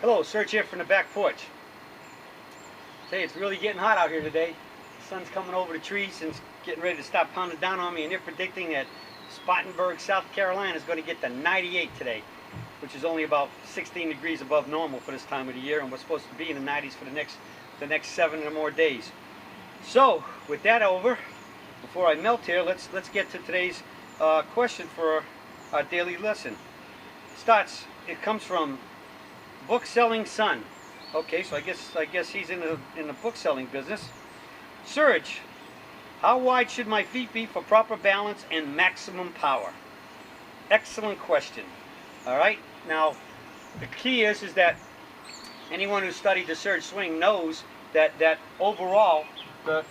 Hello, Serge here from the back porch. Hey, it's really getting hot out here today. The sun's coming over the trees and it's getting ready to stop pounding down on me, and they're predicting that Spartanburg, South Carolina is going to get to 98 today, which is only about 16 degrees above normal for this time of the year, and we're supposed to be in the 90s for the next 7 or more days. So, with that over, before I melt here, let's get to today's question for our daily lesson. It comes from Book Selling Son. Okay, so I guess he's in the book selling business. Serge, how wide should my feet be for proper balance and maximum power? Excellent question. All right. Now, the key is that anyone who studied the Serge swing knows that overall the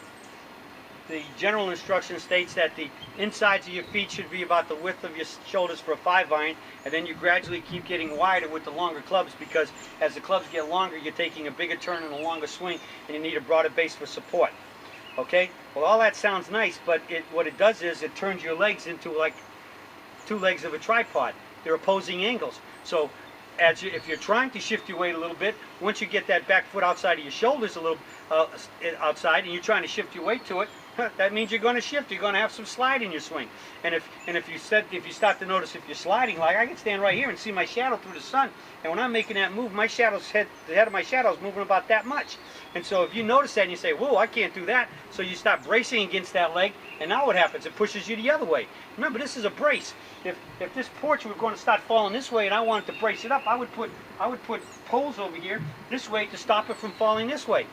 general instruction states that the insides of your feet should be about the width of your shoulders for a 5-iron, and then you gradually keep getting wider with the longer clubs, because as the clubs get longer, you're taking a bigger turn and a longer swing, and you need a broader base for support. Okay? Well, all that sounds nice, but what it does is it turns your legs into like two legs of a tripod. They're opposing angles. So if you're trying to shift your weight a little bit, once you get that back foot outside of your shoulders a little outside, and you're trying to shift your weight to it, that means you're going to shift. You're going to have some slide in your swing. And if you start to notice if you're sliding, like I can stand right here and see my shadow through the sun, and when I'm making that move, the head of my shadow is moving about that much. And so if you notice that and you say, whoa, I can't do that, so you start bracing against that leg, and now what happens? It pushes you the other way. Remember, this is a brace. If this porch were going to start falling this way and I wanted to brace it up, I would put poles over here this way to stop it from falling this way.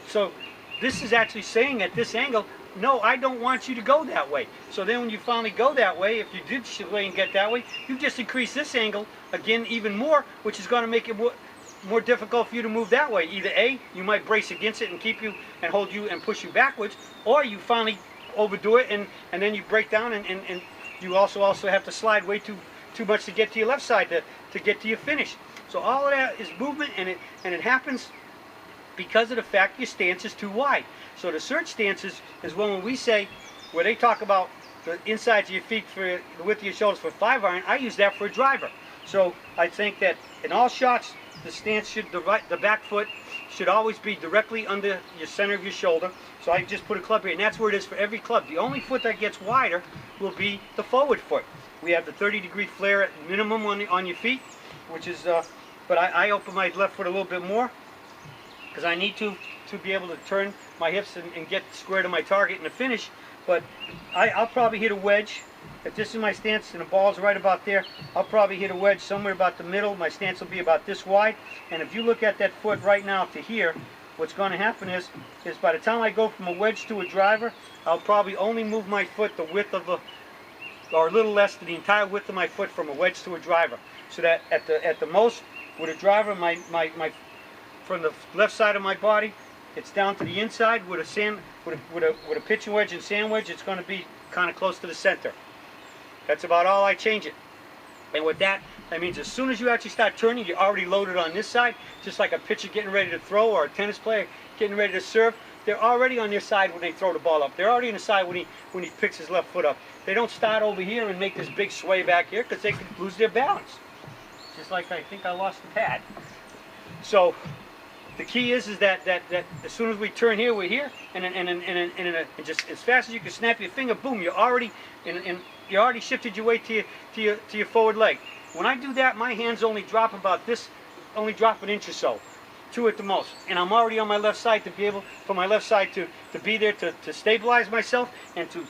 So this is actually saying at this angle, no, I don't want you to go that way. So then when you finally go that way, if you did sway and get that way, you just increase this angle again even more, which is going to make it more difficult for you to move that way. Either A, you might brace against it and keep you and hold you and push you backwards, or you finally overdo it and then you break down and you also have to slide way too much to get to your left side to get to your finish. So all of that is movement, and it happens because of the fact your stance is too wide. So the Serge stance is when we say, where they talk about the insides of your feet for the width of your shoulders for 5-iron, I use that for a driver. So I think that in all shots, the stance the back foot should always be directly under your center of your shoulder. So I just put a club here, and that's where it is for every club. The only foot that gets wider will be the forward foot. We have the 30-degree flare at minimum on your feet, which is, but I open my left foot a little bit more, because I need to be able to turn my hips and get square to my target in the finish. But I'll probably hit a wedge. If this is my stance and the ball's right about there, I'll probably hit a wedge somewhere about the middle. My stance will be about this wide. And if you look at that foot right now to here, what's going to happen is by the time I go from a wedge to a driver, I'll probably only move my foot the width of or a little less than the entire width of my foot from a wedge to a driver. So that at the most, with a driver, from the left side of my body, it's down to the inside. With a pitching wedge and sand wedge, it's going to be kind of close to the center. That's about all I change it. And with that means as soon as you actually start turning, you're already loaded on this side, just like a pitcher getting ready to throw or a tennis player getting ready to serve. They're already on their side when they throw the ball up. They're already on the side when he picks his left foot up. They don't start over here and make this big sway back here, because they could lose their balance. Just like I think I lost the pad. So the key is that as soon as we turn here, we're here, and just as fast as you can snap your finger, boom, you're already shifted your weight to your forward leg. When I do that, my hands only drop about this, only drop an inch or so, 2 at the most, and I'm already on my left side to be able, for my left side to be there to stabilize myself and to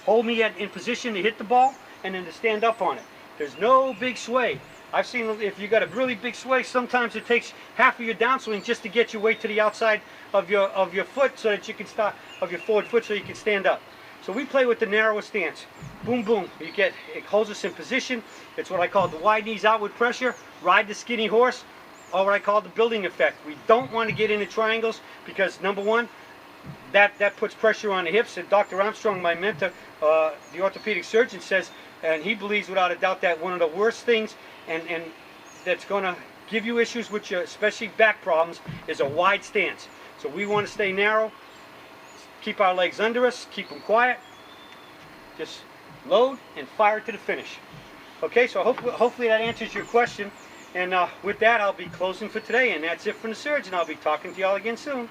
hold me in position to hit the ball, and then to stand up on it. There's no big sway. I've seen if you got a really big sway, sometimes it takes half of your downswing just to get your weight to the outside of your foot, so that you can start of your forward foot, so you can stand up. So we play with the narrower stance. Boom, boom. It holds us in position. It's what I call the wide knees outward pressure. Ride the skinny horse, or what I call the building effect. We don't want to get into triangles, because number one, that puts pressure on the hips. And Dr. Armstrong, my mentor, the orthopedic surgeon, says, and he believes without a doubt, that one of the worst things and that's going to give you issues with your, especially back problems, is a wide stance. So we want to stay narrow, keep our legs under us, keep them quiet, just load and fire to the finish. Okay, so hopefully that answers your question. And with that, I'll be closing for today, and that's it from the Surge, and I'll be talking to y'all again soon.